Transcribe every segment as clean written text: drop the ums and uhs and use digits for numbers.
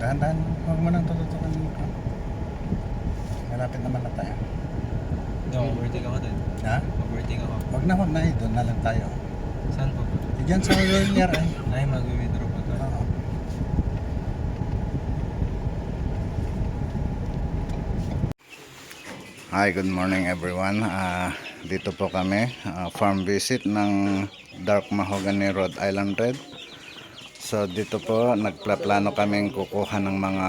Dahan-dahan, huwag mo nang tututukan mo. Malapit naman na tayo. Hindi, overtake ako din. Ha? Overtake ako. Huwag na eh. Doon na lang tayo. Saan po ba? Diyan sa Royal eh. Ay, mag-withdraw pa tayo. Oo. Hi, good morning everyone. Dito po kami, farm visit ng Dark Mahogany Rhode Island Red. So dito po, nagplaplano kaming kukuha ng mga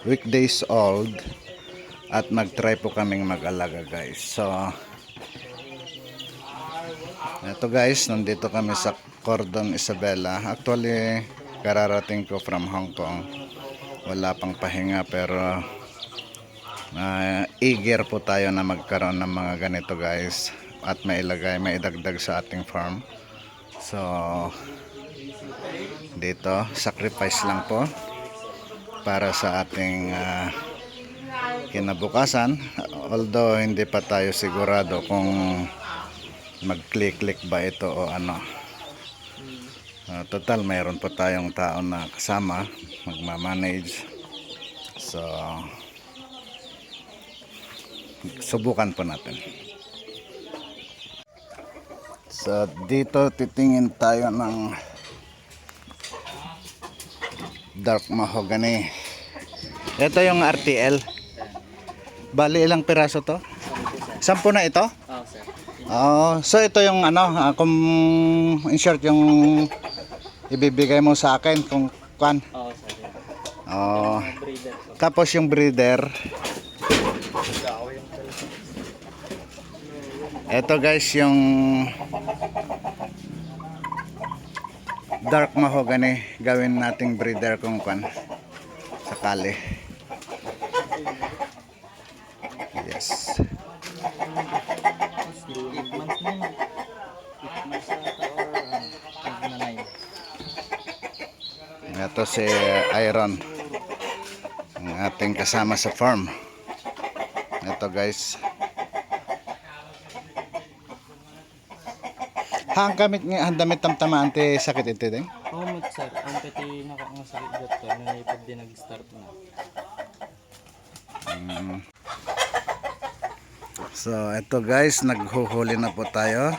weekdays old at mag-try po kaming mag-alaga guys. So ito guys, nandito kami sa Cordon Isabela. Actually, kararating ko from Hong Kong. Wala pang pahinga pero eager po tayo na magkaroon ng mga ganito guys at maidagdag sa ating farm. So dito sacrifice lang po para sa ating kinabukasan, although hindi pa tayo sigurado kung mag-click ba ito o ano. Total mayroon po tayong tao na kasama magmamanage, so subukan po natin. So dito titingin tayo ng Dark Mahogany. Ito yung RTL. Bali ilang piraso to? 10 na ito? Oo, sir. So ito yung ano, kung in short yung ibibigay mo sa akin kung kan. Oo, sir. Breeder po. Tapos yung breeder. Ito guys yung Dark Mahogany, gawin nating breeder kung kan sakali. Yes. 8 months na yun. 8 months na ito or 9. Ito si Iron, ang ating kasama sa farm. Ito guys. Ang damit tamtama ante sakit ito din. Oo, sir. Ang pati nakakangasakit dito ko. Naipag din nag-start na. So ito guys, naghuhuli na po tayo.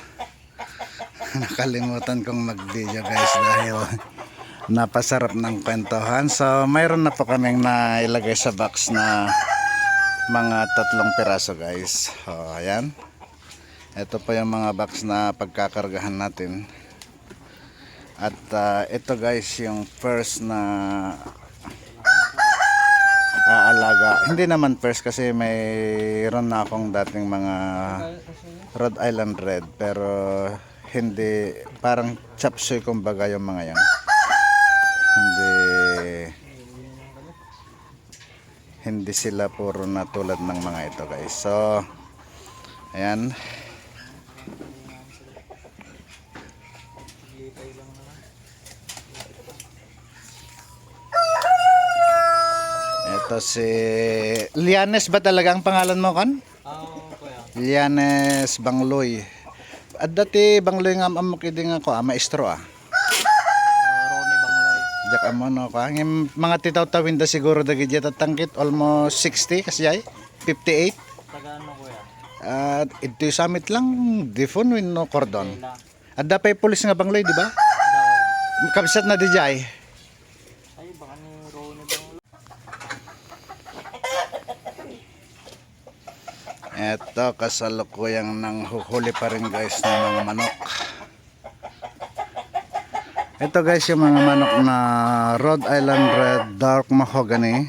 Nakalimutan kong mag-video guys dahil napasarap ng kwentuhan. So mayroon na po kaming nailagay sa box na mga 3 piraso guys. Ayan. Ito po yung mga box na pagkakargahan natin. At ito guys yung first na aalaga. Hindi naman first kasi mayroon na akong dating mga Rhode Island Red, pero hindi, parang chapsuy kumbaga yung mga yan. Hindi sila puro na tulad ng mga ito guys. So ayan. Ito si Lianes ba talaga ang pangalan mo kan? Oo, kuya. Lianes Bangloy. At dati Bangloy nga amukiding ako, maestro Ronnie Bangloy. Jak amo no ka. Mga titaw-tawin da siguro dagi jet tangkit almost 60 kasiyay 58. Taga ano, kuya? At ito summit lang difon win no cordon. Kailan? At dapay pulis nga Bangloy di ba? Daw. Kabisat na di jay. Ay, baka ni Ronnie Bangloy. Eto kasalukuyang nang huhuli pa rin guys ng mga manok. Ito guys yung mga manok na Rhode Island Red Dark Mahogany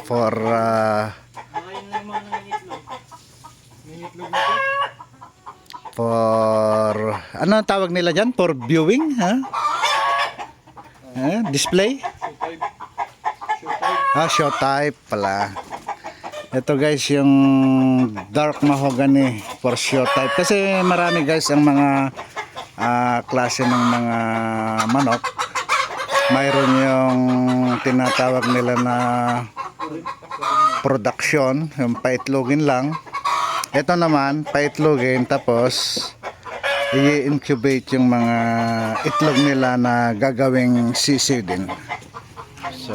for Ayun na yung mga nangingitlog. Nangingitlog na po. for ano ang tawag nila dyan? For viewing, ha? Display? Show type pala. Ito guys yung Dark Mahogany for show type. Kasi marami guys ang mga klase ng mga manok. Mayroon yung tinatawag nila na production, yung paitlogin lang. Ito naman paitlogin tapos i-incubate yung mga itlog nila na gagawing sisiw din. So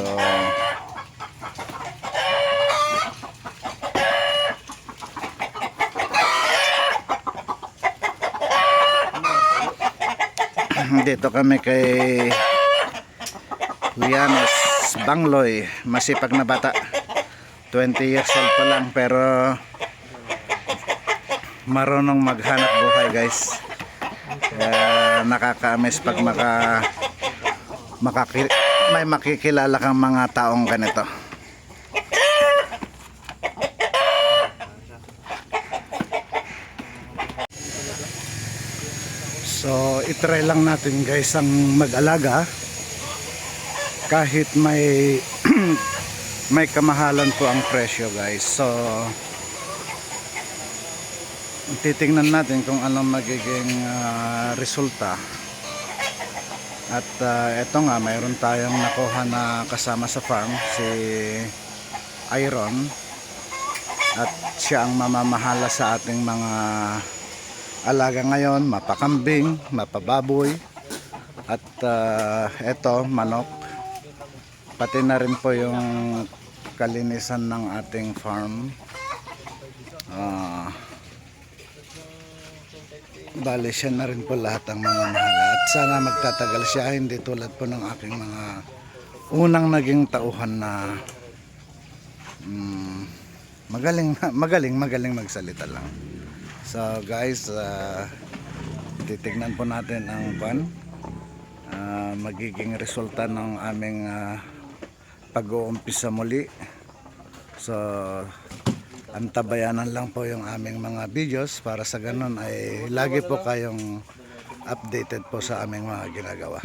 dito kami kay Lianos Bangloy, masipag na bata, 20 years old pa lang pero marunong maghanap buhay guys. Nakaka-amaze pag may makikilala kang mga taong ganito. So itry lang natin guys ang mag-alaga kahit may may kamahalan po ang presyo guys. So titingnan natin kung anong magiging resulta. At eto nga, mayroon tayong nakuha na kasama sa farm, si Iron, at siya ang mamamahala sa ating mga alaga ngayon, mapakambing, mapababoy, at eto manok, pati na rin po yung kalinisan ng ating farm. Bali siya na rin po lahat ang mga mahala at sana magtatagal siya, hindi tulad po ng aking mga unang naging tauhan na magaling magsalita lang. So guys, titignan po natin ang magiging resulta ng aming pag-uumpisa muli. So antabayanan lang po yung aming mga videos para sa ganun ay lagi po kayong updated po sa aming mga ginagawa.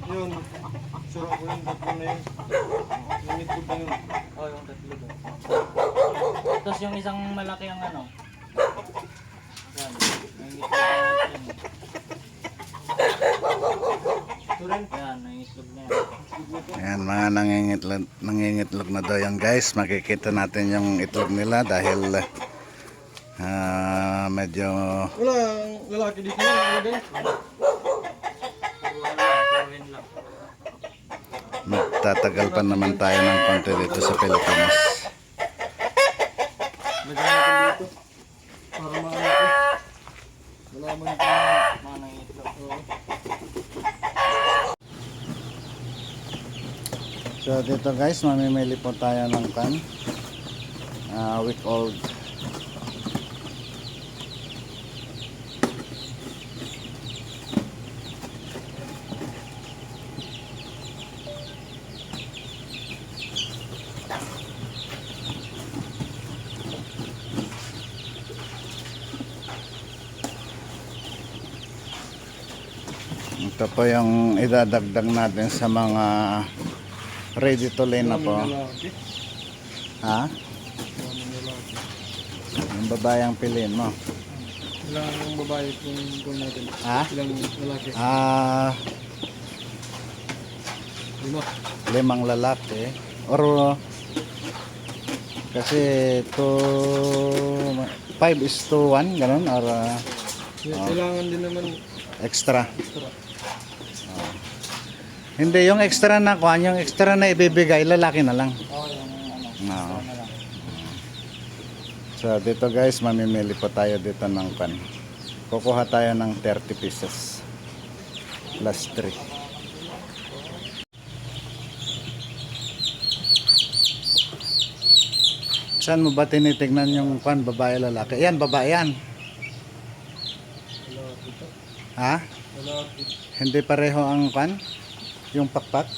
Yun, sura ko yung tatlo na yun. Yung itlog na yun. Oo, yung tatlo doon. Tapos yung isang malaki ang ano. Yan, yung itlog na yun. Ito rin. Yan, yung itlog na yun. Ayan, mga nangingitlog na daw yan guys. Makikita natin yung itlog nila dahil medyo Wala, lalaki dito na. Wala din. magtatagal pa naman tayo ng konti dito sa Pilipinas. Naganatin dito. Para maano ko. Malaman ko mga nangitlog. So dito guys, mamimili po tayo ng week old. Ito po yung idadagdag natin sa mga ready to lay na po. Ha? Yung babae ang piliin mo. Ilang babae kung natin? Ha? Ilang lalaki? 5 lalaki. Or kasi 5:1 ganun or Kailangan din naman extra. Hindi, yung extra na kuhan, yung extra na ibibigay, lalaki na lang. Oo, yung No. So dito guys, mamimili po tayo dito ng kukuha tayo ng 30 pieces plus 3. Saan mo ba tinitignan yung babae lalaki? Yan, babae yan. Ha? Hindi pareho ang yung pakpak?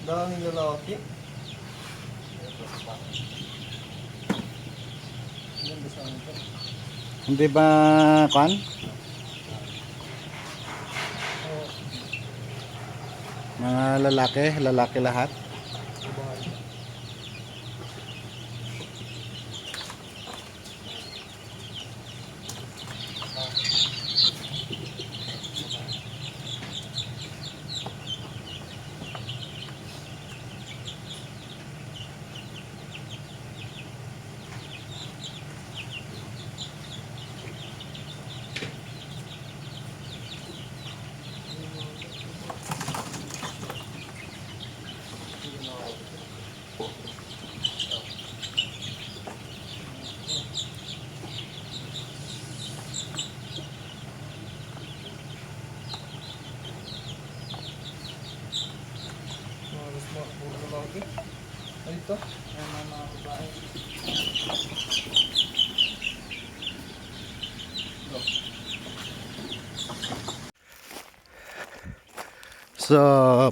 daming lalaki. Hindi ba mga lalaki lahat? Puro lalaki. Ay, ito. Ay, mga babae. So,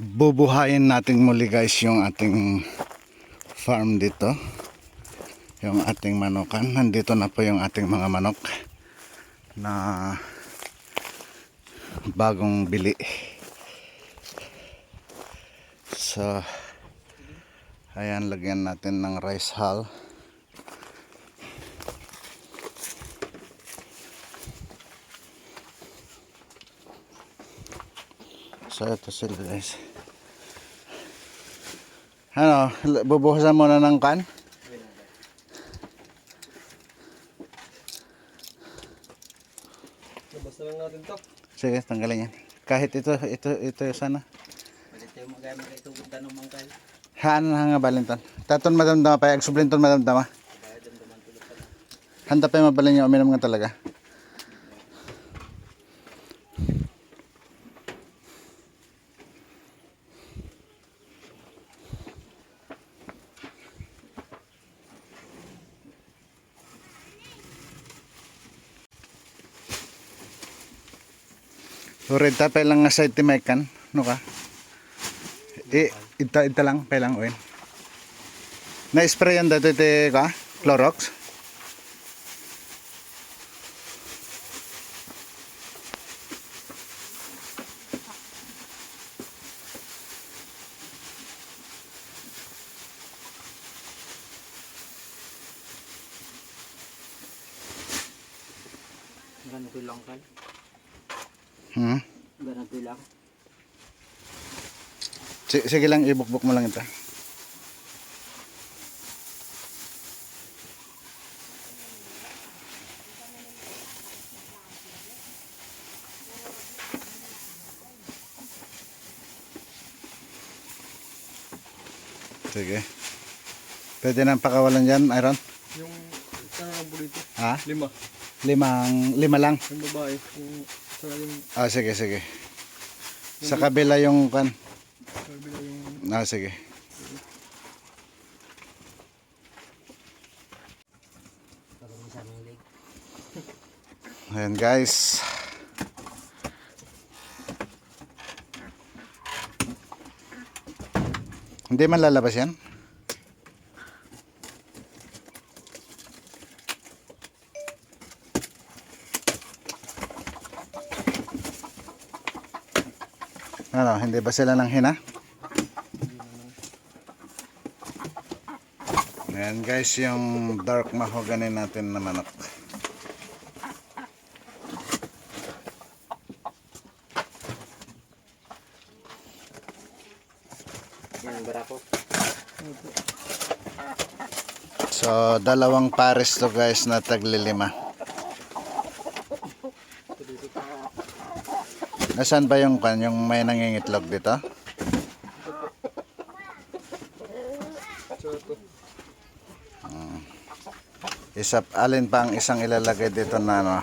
bubuhayin natin muli guys yung ating farm dito. Yung ating manukan. Nandito na po yung ating mga manok na bagong bili. So, ayan, lagyan natin ng rice hull. So, ito sila guys. Ano, bubuhasan muna ng kan? Nabasa lang natin to. Sige, tanggalin yan. Kahit ito sana. Pwede tayo mag-itugod tanong mangkal. Haan na nga balintan. Taton madamdama pa, ag sublinton madamdama. Handa pa yung mabalin niya, uminom nga talaga. Urid tapay lang nga side timekan, no ka? Ita lang, pelang uin. Na-sprayan dito ite ka? Clorox? Ganito lang kal. Ganito lang. Sige lang, ibukbuk mo lang ito. Sige. Pwede nang pakawalan dyan, Iron? Yung sana burrito. Ha? 5. Lima lang. Yung babae. Yung sana yung Ah, sige, sige. Sa kabila yung kan. kabila yung Ah, sige. Ayan guys. Hindi man lalabas yan. Ano, hindi ba sila nang hina? Ayan guys, yung dark mahogany natin na manok. yan barako. So, dalawang pares to guys na taglilima. Nasaan ba yung kan, yung may nangingitlog dito? So ito. Alin pa ang isang ilalagay dito na ano?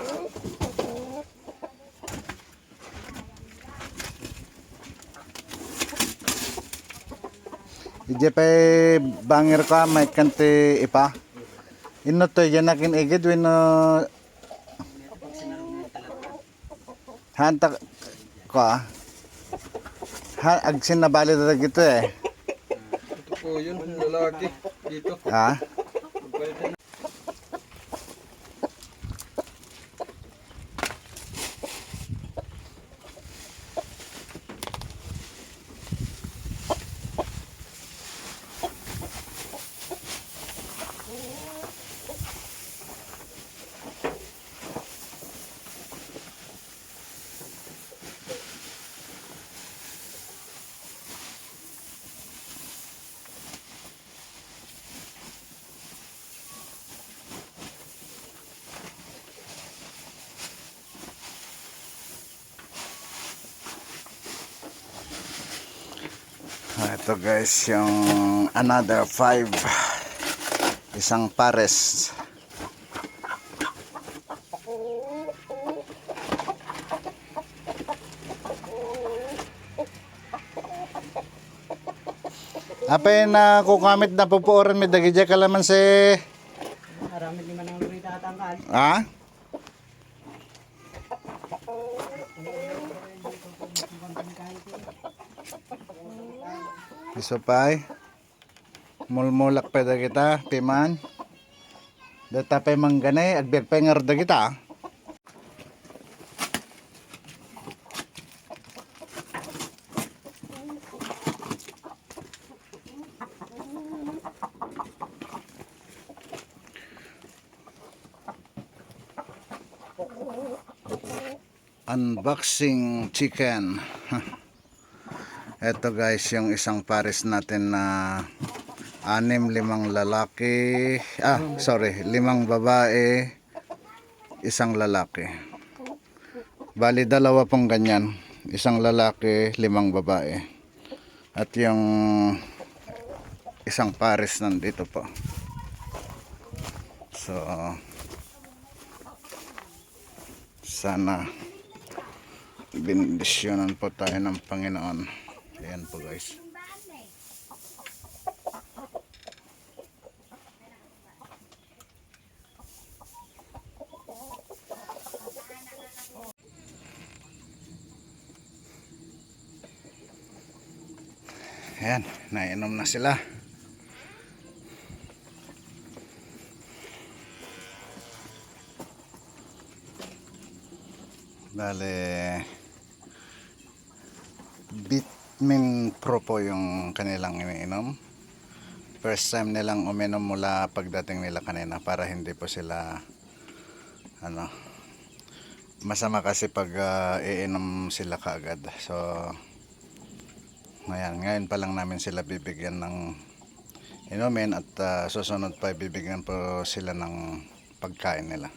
Ije pa bangir ka may kanti ipa. Ino to yan akin igid wino hanta ko agsin na bali na gito eh. Ito po yun, lalaki. Dito. Ha? Pwede na. Ito guys, yung another 5. Isang pares. Apay na kukamit na pupuoran may dagidya kalaman si... Marami naman ang lurita katangkal. Ha? Isupay. Mulmulak pa da kita, piman. Data pa manggane, agbiag pa ngar da kita. Unboxing chicken. Ito guys, yung isang pares natin na 5 lalaki. 5 babae, isang lalaki. Bali 2 pong ganyan. Isang lalaki, 5 babae. At yung isang pares nandito po. So, sana bendisyonan po tayo ng Panginoon. Ayan po guys. Ayan, nainom na sila. Bale, Bitmin Pro po yung kanilang iniinom. First time nilang uminom mula pagdating nila kanina para hindi po sila masama kasi pag iinom sila kaagad. So ayan, ngayon pa lang namin sila bibigyan ng inumin at susunod pa bibigyan po sila ng pagkain nila.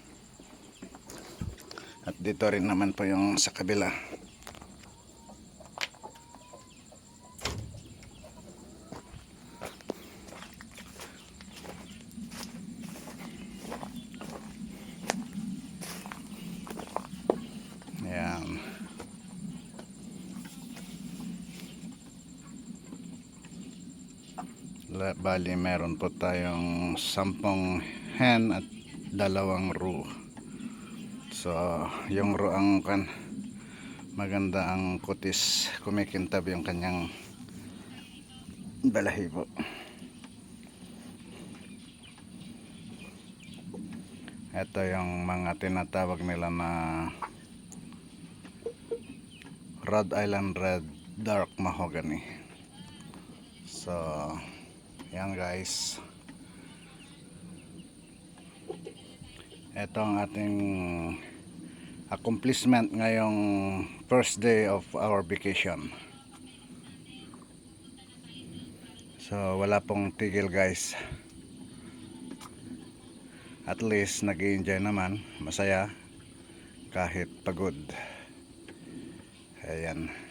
At dito rin naman po yung sa kabila. Ayan. Bali meron po tayong 10 hen at 2 roux. So yung roux ang maganda ang kutis, kumikintab yung kanyang balahibo. Ito yung mga tinatawag nila na Rhode Island Red Dark Mahogany. So yan guys, ito ang ating accomplishment ngayong first day of our vacation. So wala pong tigil guys. At least nag-enjoy naman, masaya kahit pagod. Ayan.